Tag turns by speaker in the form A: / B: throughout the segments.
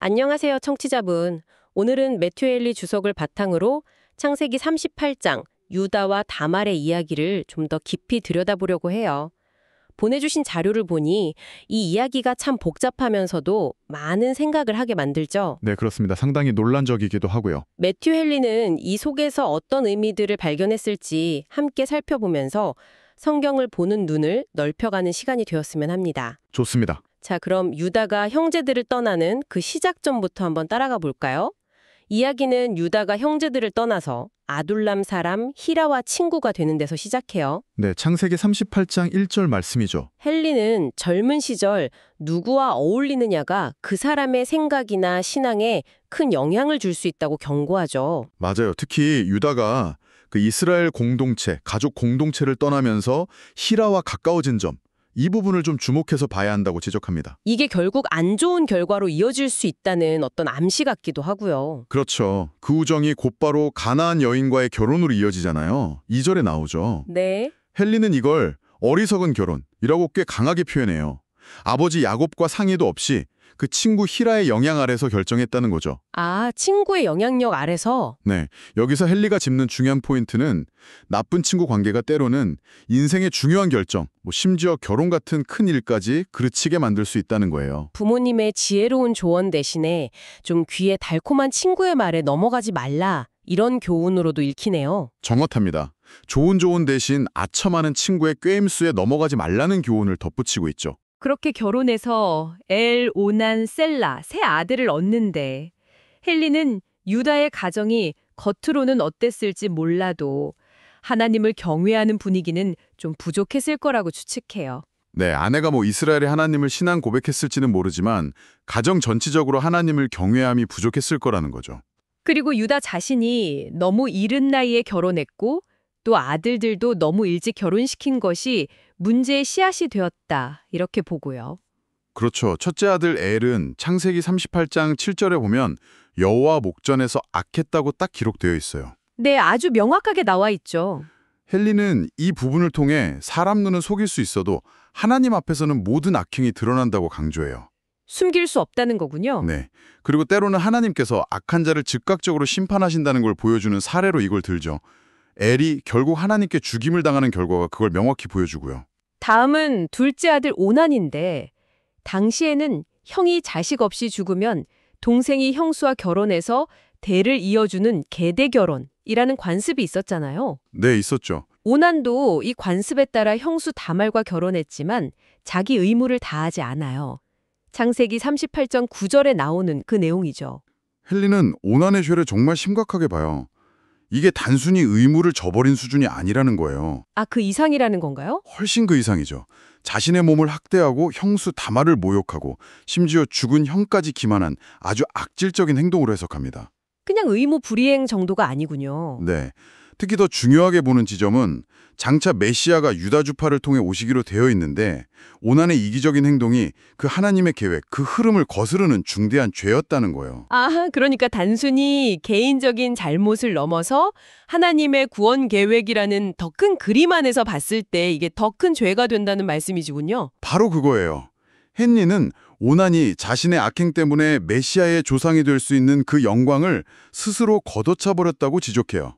A: 안녕하세요, 청취자분. 오늘은 매튜 헨리 주석을 바탕으로 창세기 38장 유다와 다말의 이야기를 좀 더 깊이 들여다보려고 해요. 보내주신 자료를 보니 이 이야기가 참 복잡하면서도 많은 생각을 하게 만들죠.
B: 네, 그렇습니다. 상당히 논란적이기도 하고요.
A: 매튜 헨리는 이 속에서 어떤 의미들을 발견했을지 함께 살펴보면서 성경을 보는 눈을 넓혀가는 시간이 되었으면 합니다.
B: 좋습니다.
A: 자, 그럼 유다가 형제들을 떠나는 그 시작점부터 한번 따라가 볼까요? 이야기는 유다가 형제들을 떠나서 아둘람 사람 히라와 친구가 되는 데서 시작해요.
B: 네, 창세기 38장 1절 말씀이죠.
A: 헨리는 젊은 시절 누구와 어울리느냐가 그 사람의 생각이나 신앙에 큰 영향을 줄 수 있다고 경고하죠.
B: 맞아요. 특히 유다가 그 이스라엘 공동체, 가족 공동체를 떠나면서 히라와 가까워진 점, 이 부분을 좀 주목해서 봐야 한다고 지적합니다.
A: 이게 결국 안 좋은 결과로 이어질 수 있다는 어떤 암시 같기도 하고요.
B: 그렇죠. 그 우정이 곧바로 가나안 여인과의 결혼으로 이어지잖아요. 2절에 나오죠.
A: 네.
B: 헨리는 이걸 어리석은 결혼이라고 꽤 강하게 표현해요. 아버지 야곱과 상의도 없이 그 친구 히라의 영향 아래서 결정했다는 거죠.
A: 아, 친구의 영향력 아래서?
B: 네, 여기서 헨리가 짚는 중요한 포인트는 나쁜 친구 관계가 때로는 인생의 중요한 결정, 심지어 결혼 같은 큰 일까지 그르치게 만들 수 있다는 거예요.
A: 부모님의 지혜로운 조언 대신에 좀 귀에 달콤한 친구의 말에 넘어가지 말라, 이런 교훈으로도 읽히네요.
B: 정확합니다. 좋은 조언 대신 아첨하는 친구의 꾀임수에 넘어가지 말라는 교훈을 덧붙이고 있죠.
C: 그렇게 결혼해서 엘, 오난, 셀라 세 아들을 얻는데 헨리는 유다의 가정이 겉으로는 어땠을지 몰라도 하나님을 경외하는 분위기는 좀 부족했을 거라고 추측해요.
B: 네, 아내가 이스라엘의 하나님을 신앙 고백했을지는 모르지만 가정 전체적으로 하나님을 경외함이 부족했을 거라는 거죠.
C: 그리고 유다 자신이 너무 이른 나이에 결혼했고 또 아들들도 너무 일찍 결혼시킨 것이 문제의 씨앗이 되었다, 이렇게 보고요.
B: 그렇죠. 첫째 아들 엘은 창세기 38장 7절에 보면 여호와 목전에서 악했다고 딱 기록되어 있어요.
C: 네, 아주 명확하게 나와 있죠.
B: 헨리는 이 부분을 통해 사람 눈은 속일 수 있어도 하나님 앞에서는 모든 악행이 드러난다고 강조해요.
C: 숨길 수 없다는 거군요.
B: 네. 그리고 때로는 하나님께서 악한 자를 즉각적으로 심판하신다는 걸 보여주는 사례로 이걸 들죠. 엘이 결국 하나님께 죽임을 당하는 결과가 그걸 명확히 보여주고요.
C: 다음은 둘째 아들 오난인데 당시에는 형이 자식 없이 죽으면 동생이 형수와 결혼해서 대를 이어주는 계대 결혼이라는 관습이 있었잖아요.
B: 네, 있었죠.
C: 오난도 이 관습에 따라 형수 다말과 결혼했지만 자기 의무를 다하지 않아요. 창세기 38장 9절에 나오는 그 내용이죠.
B: 헨리는 오난의 죄를 정말 심각하게 봐요. 이게 단순히 의무를 저버린 수준이 아니라는 거예요.
C: 아, 그 이상이라는 건가요?
B: 훨씬 그 이상이죠. 자신의 몸을 학대하고 형수 다말을 모욕하고 심지어 죽은 형까지 기만한 아주 악질적인 행동으로 해석합니다.
C: 그냥 의무 불이행 정도가 아니군요.
B: 네. 특히 더 중요하게 보는 지점은 장차 메시아가 유다주파를 통해 오시기로 되어 있는데 오난의 이기적인 행동이 그 하나님의 계획, 그 흐름을 거스르는 중대한 죄였다는 거예요.
C: 아, 그러니까 단순히 개인적인 잘못을 넘어서 하나님의 구원 계획이라는 더 큰 그림 안에서 봤을 때 이게 더 큰 죄가 된다는 말씀이시군요.
B: 바로 그거예요. 헨리는 오난이 자신의 악행 때문에 메시아의 조상이 될 수 있는 그 영광을 스스로 걷어차버렸다고 지적해요.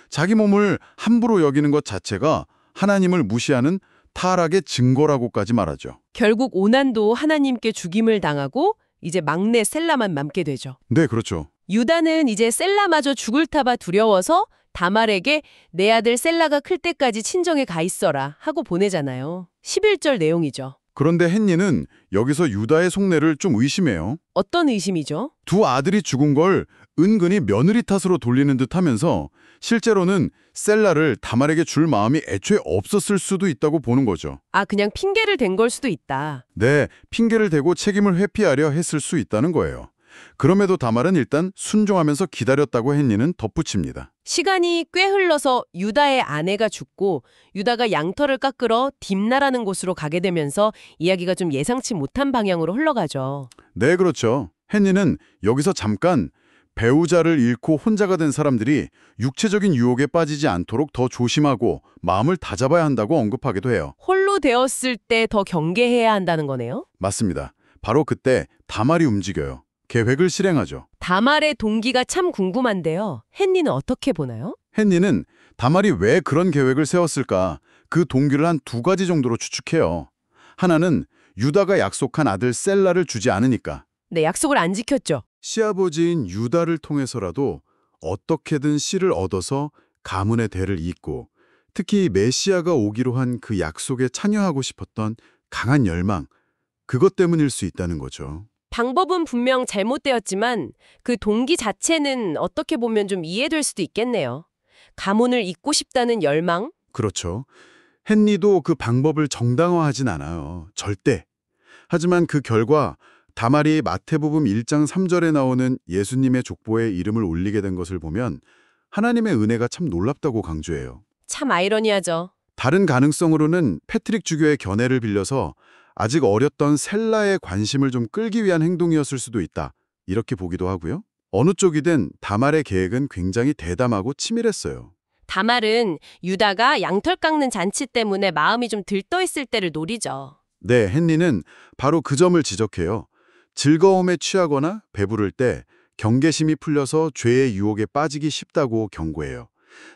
B: 자기 몸을 함부로 여기는 것 자체가 하나님을 무시하는 타락의 증거라고까지 말하죠.
A: 결국 오난도 하나님께 죽임을 당하고 이제 막내 셀라만 남게 되죠.
B: 네, 그렇죠.
A: 유다는 이제 셀라마저 죽을까 봐 두려워서 다말에게 내 아들 셀라가 클 때까지 친정에 가 있어라 하고 보내잖아요. 11절 내용이죠.
B: 그런데 헨리는 여기서 유다의 속내를 좀 의심해요.
A: 어떤 의심이죠?
B: 두 아들이 죽은 걸 은근히 며느리 탓으로 돌리는 듯 하면서 실제로는 셀라를 다말에게 줄 마음이 애초에 없었을 수도 있다고 보는 거죠.
A: 아, 그냥 핑계를 댄 걸 수도 있다.
B: 네, 핑계를 대고 책임을 회피하려 했을 수 있다는 거예요. 그럼에도 다말은 일단 순종하면서 기다렸다고 헨리는 덧붙입니다.
A: 시간이 꽤 흘러서 유다의 아내가 죽고 유다가 양털을 깎으러 딥나라는 곳으로 가게 되면서 이야기가 좀 예상치 못한 방향으로 흘러가죠.
B: 네, 그렇죠. 헨리는 여기서 잠깐 배우자를 잃고 혼자가 된 사람들이 육체적인 유혹에 빠지지 않도록 더 조심하고 마음을 다잡아야 한다고 언급하기도 해요.
A: 홀로 되었을 때 더 경계해야 한다는 거네요.
B: 맞습니다. 바로 그때 다말이 움직여요. 계획을 실행하죠.
A: 다말의 동기가 참 궁금한데요. 헨리는 어떻게 보나요?
B: 헨리는 다말이 왜 그런 계획을 세웠을까? 그 동기를 한 두 가지 정도로 추측해요. 하나는 유다가 약속한 아들 셀라를 주지 않으니까.
A: 네, 약속을 안 지켰죠.
B: 시아버지인 유다를 통해서라도 어떻게든 씨를 얻어서 가문의 대를 잇고 특히 메시아가 오기로 한 그 약속에 참여하고 싶었던 강한 열망, 그것 때문일 수 있다는 거죠.
A: 방법은 분명 잘못되었지만 그 동기 자체는 어떻게 보면 좀 이해될 수도 있겠네요. 가문을 잇고 싶다는 열망?
B: 그렇죠. 헨리도 그 방법을 정당화하진 않아요. 절대. 하지만 그 결과 다말이 마태복음 1장 3절에 나오는 예수님의 족보에 이름을 올리게 된 것을 보면 하나님의 은혜가 참 놀랍다고 강조해요.
A: 참 아이러니하죠.
B: 다른 가능성으로는 패트릭 주교의 견해를 빌려서 아직 어렸던 셀라의 관심을 좀 끌기 위한 행동이었을 수도 있다. 이렇게 보기도 하고요. 어느 쪽이든 다말의 계획은 굉장히 대담하고 치밀했어요.
A: 다말은 유다가 양털 깎는 잔치 때문에 마음이 좀 들떠있을 때를 노리죠.
B: 네, 헨리는 바로 그 점을 지적해요. 즐거움에 취하거나 배부를 때 경계심이 풀려서 죄의 유혹에 빠지기 쉽다고 경고해요.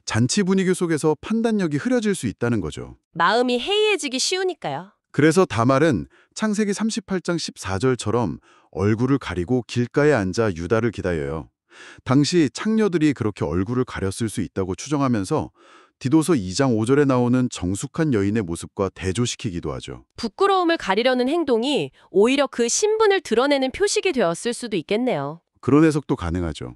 B: 잔치 분위기 속에서 판단력이 흐려질 수 있다는 거죠.
A: 마음이 해이해지기 쉬우니까요.
B: 그래서 다말은 창세기 38장 14절처럼 얼굴을 가리고 길가에 앉아 유다를 기다려요. 당시 창녀들이 그렇게 얼굴을 가렸을 수 있다고 추정하면서 디도서 2장 5절에 나오는 정숙한 여인의 모습과 대조시키기도 하죠.
A: 부끄러움을 가리려는 행동이 오히려 그 신분을 드러내는 표식이 되었을 수도 있겠네요.
B: 그런 해석도 가능하죠.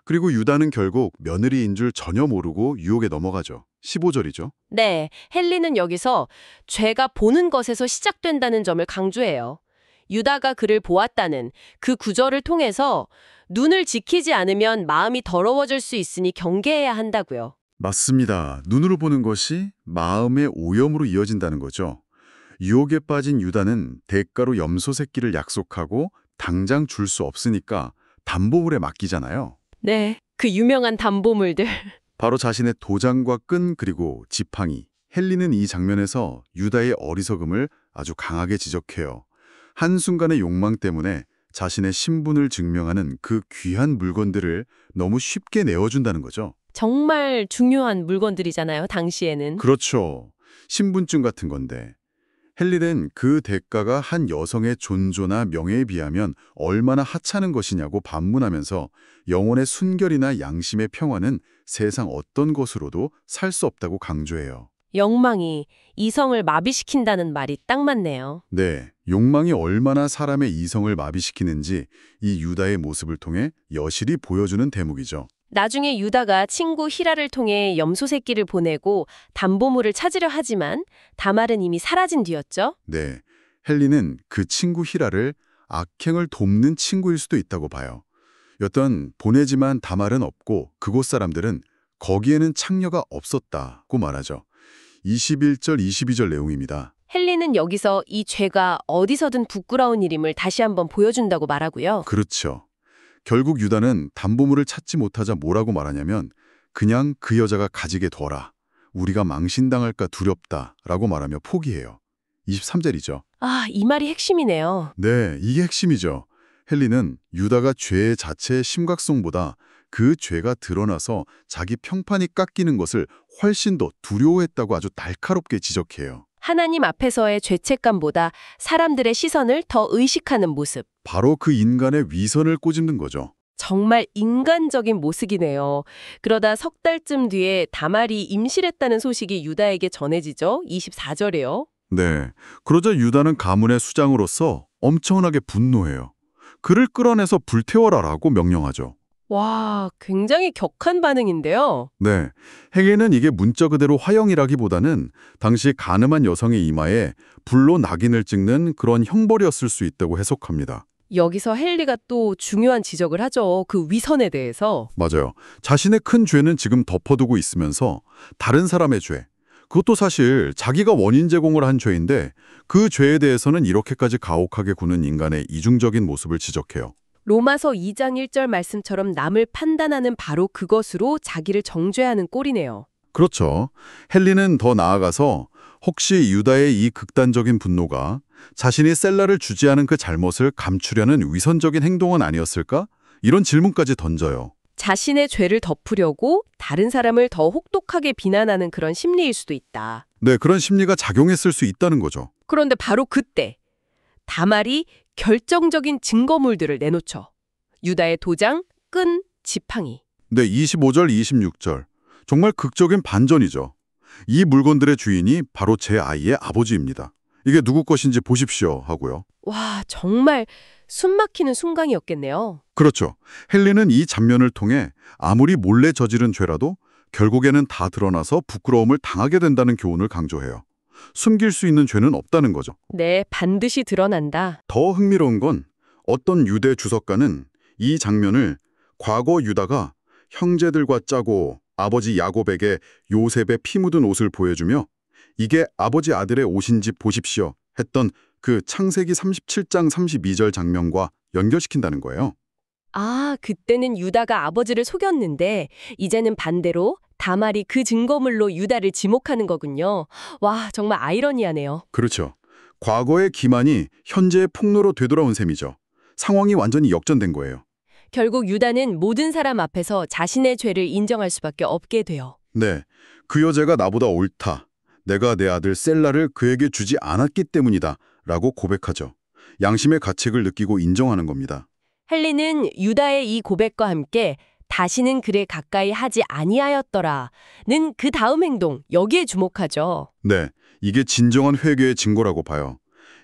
B: 그리고 유다는 결국 며느리인 줄 전혀 모르고 유혹에 넘어가죠. 15절이죠.
A: 네, 헨리는 여기서 죄가 보는 것에서 시작된다는 점을 강조해요. 유다가 그를 보았다는 그 구절을 통해서 눈을 지키지 않으면 마음이 더러워질 수 있으니 경계해야 한다고요.
B: 맞습니다. 눈으로 보는 것이 마음의 오염으로 이어진다는 거죠. 유혹에 빠진 유다는 대가로 염소 새끼를 약속하고 당장 줄 수 없으니까 담보물에 맡기잖아요.
A: 네, 그 유명한 담보물들.
B: 바로 자신의 도장과 끈 그리고 지팡이. 헨리는 이 장면에서 유다의 어리석음을 아주 강하게 지적해요. 한순간의 욕망 때문에 자신의 신분을 증명하는 그 귀한 물건들을 너무 쉽게 내어준다는 거죠.
A: 정말 중요한 물건들이잖아요, 당시에는.
B: 그렇죠. 신분증 같은 건데. 헨리는 그 대가가 한 여성의 존조나 명예에 비하면 얼마나 하찮은 것이냐고 반문하면서 영혼의 순결이나 양심의 평화는 세상 어떤 것으로도 살 수 없다고 강조해요.
A: 욕망이 이성을 마비시킨다는 말이 딱 맞네요.
B: 네, 욕망이 얼마나 사람의 이성을 마비시키는지 이 유다의 모습을 통해 여실히 보여주는 대목이죠.
A: 나중에 유다가 친구 히라를 통해 염소 새끼를 보내고 담보물을 찾으려 하지만 다말은 이미 사라진 뒤였죠.
B: 네, 헨리는 그 친구 히라를 악행을 돕는 친구일 수도 있다고 봐요. 여튼 보내지만 다말은 없고 그곳 사람들은 거기에는 창녀가 없었다고 말하죠. 21절, 22절 내용입니다.
A: 헨리는 여기서 이 죄가 어디서든 부끄러운 일임을 다시 한번 보여준다고 말하고요.
B: 그렇죠. 결국 유다는 담보물을 찾지 못하자 뭐라고 말하냐면 그냥 그 여자가 가지게 둬라. 우리가 망신당할까 두렵다라고 말하며 포기해요. 23절이죠.
A: 아, 이 말이 핵심이네요.
B: 네, 이게 핵심이죠. 헨리는 유다가 죄 자체의 심각성보다 그 죄가 드러나서 자기 평판이 깎이는 것을 훨씬 더 두려워했다고 아주 날카롭게 지적해요.
A: 하나님 앞에서의 죄책감보다 사람들의 시선을 더 의식하는 모습.
B: 바로 그 인간의 위선을 꼬집는 거죠.
A: 정말 인간적인 모습이네요. 그러다 석 달쯤 뒤에 다말이 임실했다는 소식이 유다에게 전해지죠. 24절에요.
B: 네, 그러자 유다는 가문의 수장으로서 엄청나게 분노해요. 그를 끌어내서 불태워라라고 명령하죠.
A: 와, 굉장히 격한 반응인데요.
B: 네, 행에는 이게 문자 그대로 화형이라기보다는 당시 가늠한 여성의 이마에 불로 낙인을 찍는 그런 형벌이었을 수 있다고 해석합니다.
A: 여기서 헨리가 또 중요한 지적을 하죠. 그 위선에 대해서.
B: 맞아요. 자신의 큰 죄는 지금 덮어두고 있으면서 다른 사람의 죄, 그것도 사실 자기가 원인 제공을 한 죄인데 그 죄에 대해서는 이렇게까지 가혹하게 구는 인간의 이중적인 모습을 지적해요.
A: 로마서 2장 1절 말씀처럼 남을 판단하는 바로 그것으로 자기를 정죄하는 꼴이네요.
B: 그렇죠. 헨리는 더 나아가서 혹시 유다의 이 극단적인 분노가 자신이 셀라를 주지하는 그 잘못을 감추려는 위선적인 행동은 아니었을까? 이런 질문까지 던져요.
A: 자신의 죄를 덮으려고 다른 사람을 더 혹독하게 비난하는 그런 심리일 수도 있다.
B: 네, 그런 심리가 작용했을 수 있다는 거죠.
A: 그런데 바로 그때 다말이 결정적인 증거물들을 내놓죠. 유다의 도장, 끈, 지팡이.
B: 네, 25절, 26절. 정말 극적인 반전이죠. 이 물건들의 주인이 바로 제 아이의 아버지입니다. 이게 누구 것인지 보십시오 하고요.
A: 와, 정말 숨막히는 순간이었겠네요.
B: 그렇죠. 헨리는 이 장면을 통해 아무리 몰래 저지른 죄라도 결국에는 다 드러나서 부끄러움을 당하게 된다는 교훈을 강조해요. 숨길 수 있는 죄는 없다는 거죠.
A: 네, 반드시 드러난다.
B: 더 흥미로운 건 어떤 유대 주석가는 이 장면을 과거 유다가 형제들과 짜고 아버지 야곱에게 요셉의 피 묻은 옷을 보여주며 이게 아버지 아들의 옷인지 보십시오 했던 그 창세기 37장 32절 장면과 연결시킨다는 거예요.
A: 아, 그때는 유다가 아버지를 속였는데 이제는 반대로 다말이 그 증거물로 유다를 지목하는 거군요. 와, 정말 아이러니하네요.
B: 그렇죠. 과거의 기만이 현재의 폭로로 되돌아온 셈이죠. 상황이 완전히 역전된 거예요.
A: 결국 유다는 모든 사람 앞에서 자신의 죄를 인정할 수밖에 없게 돼요.
B: 네, 그 여자가 나보다 옳다. 내가 내 아들 셀라를 그에게 주지 않았기 때문이다. 라고 고백하죠. 양심의 가책을 느끼고 인정하는 겁니다.
A: 헨리는 유다의 이 고백과 함께 다시는 그를 가까이 하지 아니하였더라는 그 다음 행동, 여기에 주목하죠.
B: 네, 이게 진정한 회개의 증거라고 봐요.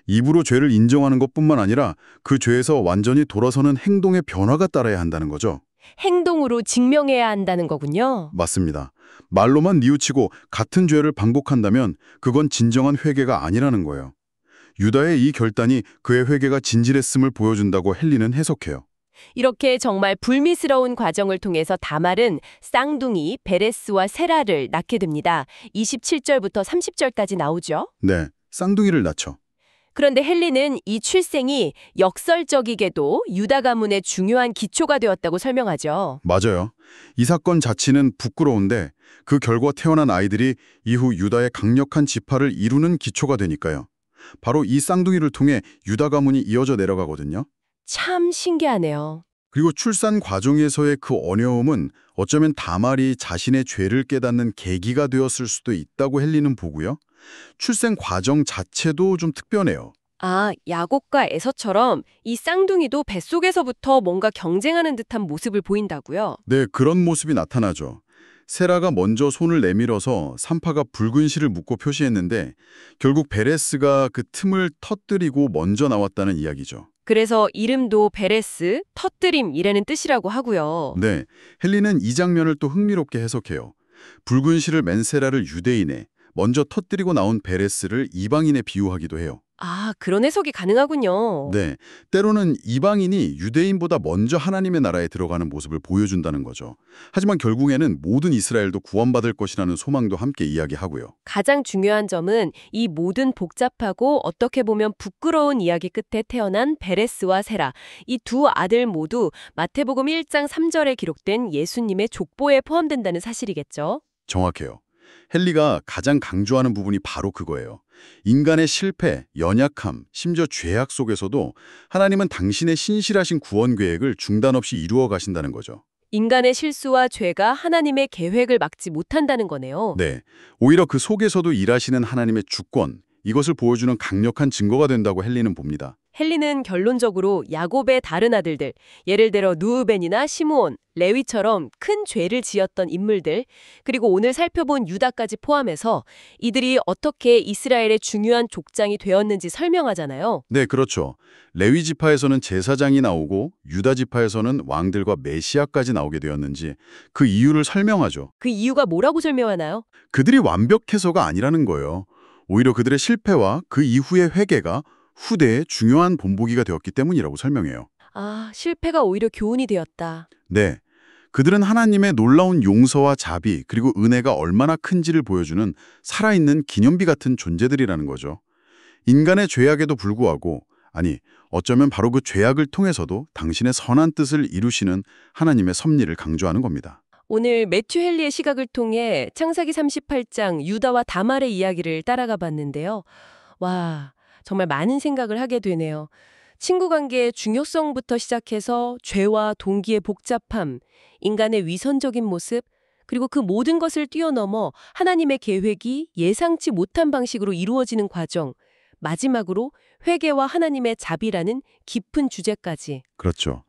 B: 입으로 죄를 인정하는 것뿐만 아니라 그 죄에서 완전히 돌아서는 행동의 변화가 따라야 한다는 거죠.
A: 행동으로 증명해야 한다는 거군요.
B: 맞습니다. 말로만 뉘우치고 같은 죄를 반복한다면 그건 진정한 회개가 아니라는 거예요. 유다의 이 결단이 그의 회개가 진실했음을 보여준다고 헨리는 해석해요.
A: 이렇게 정말 불미스러운 과정을 통해서 다말은 쌍둥이 베레스와 세라를 낳게 됩니다. 27절부터 30절까지 나오죠.
B: 네, 쌍둥이를 낳죠.
A: 그런데 헨리는 이 출생이 역설적이게도 유다 가문의 중요한 기초가 되었다고 설명하죠.
B: 맞아요. 이 사건 자체는 부끄러운데 그 결과 태어난 아이들이 이후 유다의 강력한 지파를 이루는 기초가 되니까요. 바로 이 쌍둥이를 통해 유다 가문이 이어져 내려가거든요.
A: 참 신기하네요.
B: 그리고 출산 과정에서의 그 어려움은 어쩌면 다말이 자신의 죄를 깨닫는 계기가 되었을 수도 있다고 헨리는 보고요. 출생 과정 자체도 좀 특별해요.
A: 아, 야곱과 에서처럼 이 쌍둥이도 뱃속에서부터 뭔가 경쟁하는 듯한 모습을 보인다고요?
B: 네, 그런 모습이 나타나죠. 세라가 먼저 손을 내밀어서 산파가 붉은 실을 묶고 표시했는데 결국 베레스가 그 틈을 터뜨리고 먼저 나왔다는 이야기죠.
A: 그래서 이름도 베레스, 터뜨림이라는 뜻이라고 하고요.
B: 네, 헨리는 이 장면을 또 흥미롭게 해석해요. 붉은 실을 맨 세라를 유대인에, 먼저 터뜨리고 나온 베레스를 이방인에 비유하기도 해요.
A: 아, 그런 해석이 가능하군요.
B: 네, 때로는 이방인이 유대인보다 먼저 하나님의 나라에 들어가는 모습을 보여준다는 거죠. 하지만 결국에는 모든 이스라엘도 구원받을 것이라는 소망도 함께 이야기하고요.
A: 가장 중요한 점은 이 모든 복잡하고 어떻게 보면 부끄러운 이야기 끝에 태어난 베레스와 세라, 이 두 아들 모두 마태복음 1장 3절에 기록된 예수님의 족보에 포함된다는 사실이겠죠.
B: 정확해요. 헨리가 가장 강조하는 부분이 바로 그거예요. 인간의 실패, 연약함, 심지어 죄악 속에서도 하나님은 당신의 신실하신 구원 계획을 중단 없이 이루어 가신다는 거죠.
A: 인간의 실수와 죄가 하나님의 계획을 막지 못한다는 거네요.
B: 네, 오히려 그 속에서도 일하시는 하나님의 주권, 이것을 보여주는 강력한 증거가 된다고 헨리는 봅니다.
A: 헨리는 결론적으로 야곱의 다른 아들들, 예를 들어 누우벤이나 시므온, 레위처럼 큰 죄를 지었던 인물들, 그리고 오늘 살펴본 유다까지 포함해서 이들이 어떻게 이스라엘의 중요한 족장이 되었는지 설명하잖아요.
B: 네, 그렇죠. 레위 지파에서는 제사장이 나오고 유다 지파에서는 왕들과 메시아까지 나오게 되었는지 그 이유를 설명하죠.
A: 그 이유가 뭐라고 설명하나요?
B: 그들이 완벽해서가 아니라는 거예요. 오히려 그들의 실패와 그 이후의 회개가 후대의 중요한 본보기가 되었기 때문이라고 설명해요.
A: 아, 실패가 오히려 교훈이 되었다.
B: 네, 그들은 하나님의 놀라운 용서와 자비 그리고 은혜가 얼마나 큰지를 보여주는 살아있는 기념비 같은 존재들이라는 거죠. 인간의 죄악에도 불구하고, 아니 어쩌면 바로 그 죄악을 통해서도 당신의 선한 뜻을 이루시는 하나님의 섭리를 강조하는 겁니다.
A: 오늘 매튜 헨리의 시각을 통해 창세기 38장 유다와 다말의 이야기를 따라가 봤는데요. 와, 정말 많은 생각을 하게 되네요. 친구 관계의 중요성부터 시작해서 죄와 동기의 복잡함, 인간의 위선적인 모습, 그리고 그 모든 것을 뛰어넘어 하나님의 계획이 예상치 못한 방식으로 이루어지는 과정, 마지막으로 회개와 하나님의 자비라는 깊은 주제까지.
B: 그렇죠.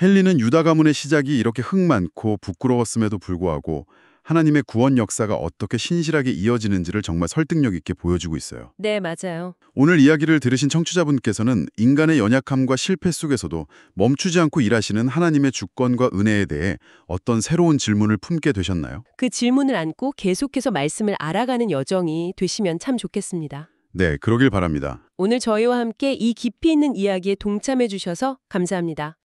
B: 헨리는 유다 가문의 시작이 이렇게 흙많고 부끄러웠음에도 불구하고 하나님의 구원 역사가 어떻게 신실하게 이어지는지를 정말 설득력 있게 보여주고 있어요.
A: 네, 맞아요.
B: 오늘 이야기를 들으신 청취자분께서는 인간의 연약함과 실패 속에서도 멈추지 않고 일하시는 하나님의 주권과 은혜에 대해 어떤 새로운 질문을 품게 되셨나요?
A: 그 질문을 안고 계속해서 말씀을 알아가는 여정이 되시면 참 좋겠습니다.
B: 네, 그러길 바랍니다.
A: 오늘 저희와 함께 이 깊이 있는 이야기에 동참해 주셔서 감사합니다.